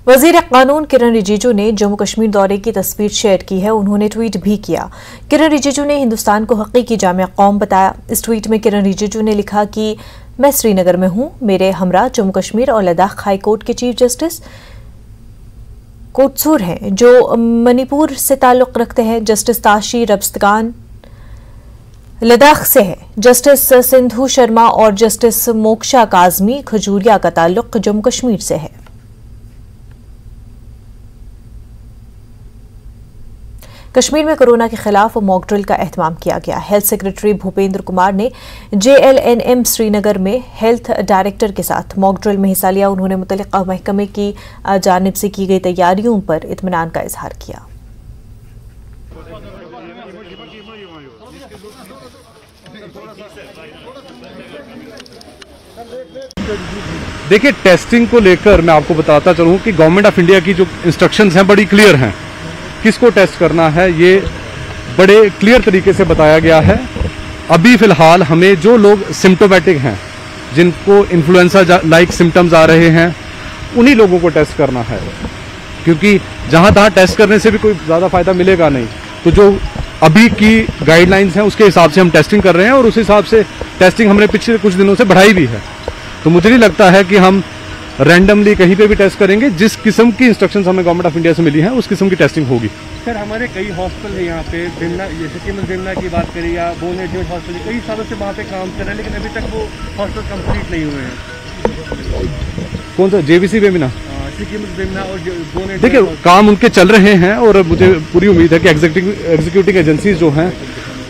वजीर कानून किरण रिजिजू ने जम्मू कश्मीर दौरे की तस्वीर शेयर की है। उन्होंने ट्वीट भी किया। किरण रिजिजू ने हिंदुस्तान को हकीकी जामिया कौम बताया। इस ट्वीट में किरण रिजिजू ने लिखा कि मैं श्रीनगर में हूं। मेरे हमरा जम्मू कश्मीर और लद्दाख हाई कोर्ट के चीफ जस्टिस कोटसूर हैं, जो मणिपुर से ताल्लुक रखते हैं। जस्टिस ताशी रब्स्तगान लद्दाख से है। जस्टिस सिंधु शर्मा और जस्टिस मोक्षा काजमी खजूरिया का ताल्लुक जम्मू कश्मीर से है। कश्मीर में कोरोना के खिलाफ मॉक ड्रिल का एहतमाम किया गया। हेल्थ सेक्रेटरी भूपेंद्र कुमार ने JLNM श्रीनगर में हेल्थ डायरेक्टर के साथ मॉक ड्रिल में हिस्सा लिया। उन्होंने मुतल्लिका महकमे की जानिब से की गई तैयारियों पर इत्मीनान का इजहार किया। देखिए, टेस्टिंग को लेकर मैं आपको बताता चलूं कि गवर्नमेंट ऑफ इंडिया की जो इंस्ट्रक्शंस हैं बड़ी क्लियर हैं। किसको टेस्ट करना है ये बड़े क्लियर तरीके से बताया गया है। अभी फिलहाल हमें जो लोग सिम्टोमेटिक हैं, जिनको इन्फ्लुएंजा लाइक सिम्टम्स आ रहे हैं, उन्हीं लोगों को टेस्ट करना है, क्योंकि जहां तहां टेस्ट करने से भी कोई ज़्यादा फायदा मिलेगा नहीं। तो जो अभी की गाइडलाइंस हैं उसके हिसाब से हम टेस्टिंग कर रहे हैं और उस हिसाब से टेस्टिंग हमने पिछले कुछ दिनों से बढ़ाई भी है। तो मुझे नहीं लगता है कि हम रैंडमली कहीं पे भी टेस्ट करेंगे। जिस किस्म की इंस्ट्रक्शंस हमें गवर्नमेंट ऑफ इंडिया से मिली हैं उस किस्म की टेस्टिंग होगी। सर, हमारे कई हॉस्पिटल है यहाँ पे, बिमला की बात करें या बोनेट हॉस्पिटल, कई सालों से वहाँ पे काम कर रहे हैं, लेकिन अभी तक वो हॉस्पिटल कंप्लीट नहीं हुए हैं। कौन सा? JVC बेमिना और बोनेट। देखिए, काम उनके चल रहे हैं और मुझे पूरी उम्मीद है कि एग्जीक्यूटिव एजेंसीज जो हैं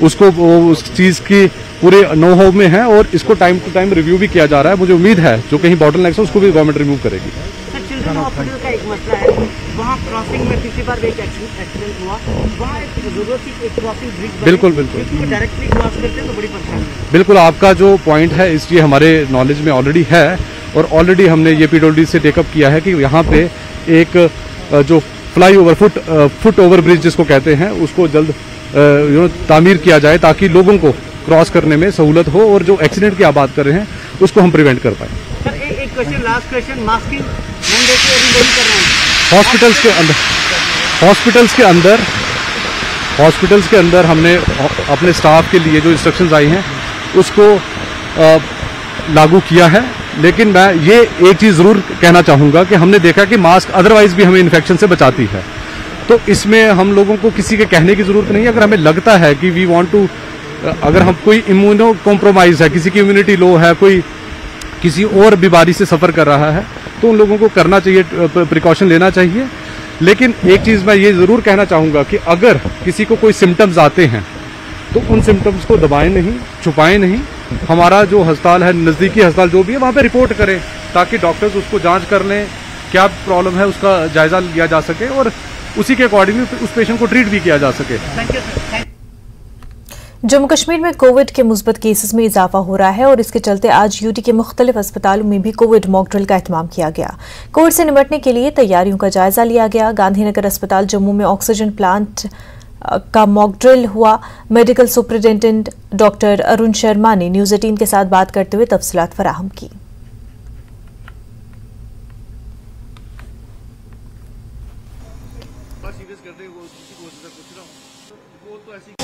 उसको उस चीज़ की पूरे नो हाउ में है और इसको टाइम टू टाइम रिव्यू भी किया जा रहा है। मुझे उम्मीद है जो कहीं बॉटलनेक्स है उसको भी गवर्नमेंट रिमूव करेगी। सर, चिल्ड्रन हॉस्पिटल का एक मसला है, वहाँ क्रॉसिंग में पिछली बार एक एक्सीडेंट हुआ, वहाँ एक जरूरत थी एक क्रॉसिंग ब्रिज। बिल्कुल डायरेक्टली क्रॉस करते हैं तो बड़ी परेशानी है। बिल्कुल, आपका जो पॉइंट है इसलिए हमारे नॉलेज में ऑलरेडी है और ऑलरेडी हमने ये PWD से टेकअप किया है कि यहाँ पे एक जो fly over foot over bridge जिसको कहते हैं उसको जल्द तामीर किया जाए ताकि लोगों को क्रॉस करने में सहूलत हो और जो एक्सीडेंट की आप बात कर रहे हैं उसको हम प्रिवेंट कर पाए। सर, एक question, last question, masking mandatory अभी नहीं कर रहे हैं हॉस्पिटल्स के अंदर हमने अपने स्टाफ के लिए जो इंस्ट्रक्शंस आई हैं उसको लागू किया है। लेकिन मैं ये एक चीज़ ज़रूर कहना चाहूँगा कि हमने देखा कि मास्क अदरवाइज भी हमें इन्फेक्शन से बचाती है, तो इसमें हम लोगों को किसी के कहने की ज़रूरत नहीं है। अगर हमें लगता है कि वी वांट टू, अगर हम कोई इम्यूनो कॉम्प्रोमाइज़ है, किसी की इम्यूनिटी लो है, कोई किसी और बीमारी से सफ़र कर रहा है, तो उन लोगों को करना चाहिए, प्रिकॉशन लेना चाहिए। लेकिन एक चीज़ मैं ये ज़रूर कहना चाहूँगा कि अगर किसी को कोई सिम्टम्स आते हैं तो उन सिम्टम्स को दबाएं नहीं, छुपाएं नहीं। हमारा जो अस्पताल है, नज़दीकी अस्पताल जो भी है, वहाँ पे रिपोर्ट करें ताकि डॉक्टर्स उसको जांच कर लें, क्या प्रॉब्लम है उसका जायज़ा लिया जा सके और उसी के अकॉर्डिंगली उस पेशेंट को ट्रीट भी किया जा सके। जम्मू कश्मीर में कोविड के मुस्बत केसेस में इजाफा हो रहा है और इसके चलते आज UT के मुख्तलिफ अस्पतालों में भी कोविड मॉक ड्रिल का एहतमाम किया गया। कोविड से निपटने के लिए तैयारियों का जायजा लिया गया। गांधीनगर अस्पताल जम्मू में ऑक्सीजन प्लांट का मॉक ड्रिल हुआ। Medical superintendent doctor Arun Sharma ने न्यूज़ 18 के साथ बात करते हुए तफसीलात फराहम की।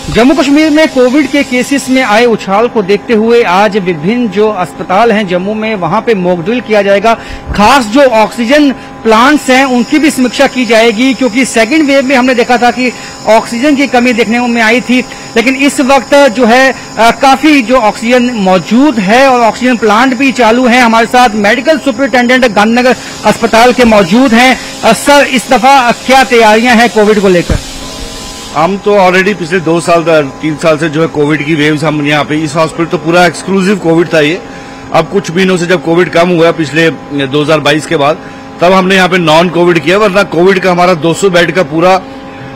जम्मू कश्मीर में कोविड के केसेस में आए उछाल को देखते हुए आज विभिन्न जो अस्पताल हैं जम्मू में, वहां पे मॉक ड्रिल किया जाएगा। खास जो ऑक्सीजन प्लांट्स हैं उनकी भी समीक्षा की जाएगी, क्योंकि सेकंड वेव में हमने देखा था कि ऑक्सीजन की कमी देखने में आई थी, लेकिन इस वक्त जो है काफी जो ऑक्सीजन मौजूद है और ऑक्सीजन प्लांट भी चालू है। हमारे साथ मेडिकल सुपरिटेंडेंट गांधीनगर अस्पताल के मौजूद हैं। सर, इस दफा क्या तैयारियां हैं कोविड को लेकर? हम तो ऑलरेडी पिछले 2 साल 3 साल से जो है कोविड की वेव्स हम यहाँ पे इस हॉस्पिटल तो पूरा एक्सक्लूसिव कोविड था ये। अब कुछ महीनों से जब कोविड कम हुआ पिछले 2022 के बाद, तब हमने यहाँ पे नॉन कोविड किया, वरना कोविड का हमारा 200 बेड का पूरा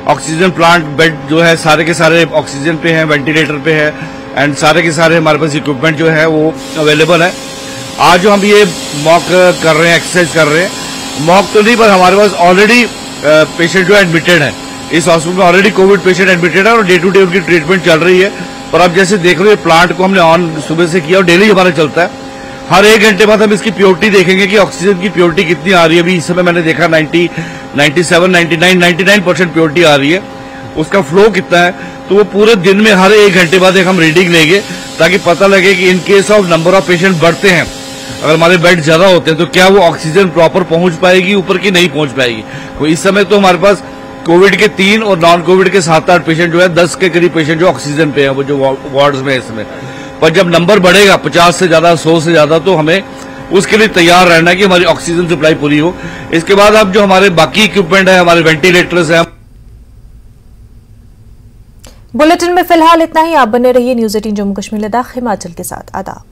ऑक्सीजन प्लांट बेड जो है सारे के सारे ऑक्सीजन पे है, वेंटिलेटर पे है एंड सारे के सारे हमारे पास इक्विपमेंट जो है वो अवेलेबल है। आज जो हम ये मॉक कर रहे हैं, एक्सरसाइज कर रहे हैं, मॉक तो नहीं पर हमारे पास ऑलरेडी पेशेंट जो एडमिटेड है इस हॉस्पिटल में, ऑलरेडी कोविड पेशेंट एडमिटेड है और डे टू डे उनकी ट्रीटमेंट चल रही है। और अब जैसे देख रहे हो प्लांट को हमने ऑन सुबह से किया और डेली हमारा चलता है। हर 1 घंटे बाद हम इसकी प्योरिटी देखेंगे कि ऑक्सीजन की प्योरिटी कितनी आ रही है। अभी इस समय मैंने देखा 90, 97, 99% प्योरिटी आ रही है। उसका फ्लो कितना है, तो वो पूरे दिन में हर 1 घंटे बाद एक हम रीडिंग लेंगे, ताकि पता लगे कि in case of number of patient बढ़ते हैं, अगर हमारे बेड ज्यादा होते हैं, तो क्या वो ऑक्सीजन प्रॉपर पहुंच पाएगी ऊपर की नहीं पहुंच पाएगी। तो इस समय तो हमारे पास कोविड के 3 और नॉन कोविड के 7-8 पेशेंट जो है, 10 के करीब पेशेंट जो ऑक्सीजन पे है, वो जो वार्ड्स में है इसमें। पर जब नंबर बढ़ेगा 50 से ज्यादा, 100 से ज्यादा, तो हमें उसके लिए तैयार रहना है कि हमारी ऑक्सीजन सप्लाई पूरी हो। इसके बाद अब जो हमारे बाकी इक्विपमेंट है, हमारे वेंटिलेटर्स हैं। बुलेटिन में फिलहाल इतना ही। आप बने रहिए न्यूज़ 18 जम्मू कश्मीर लद्दाख हिमाचल के साथ। आदाब।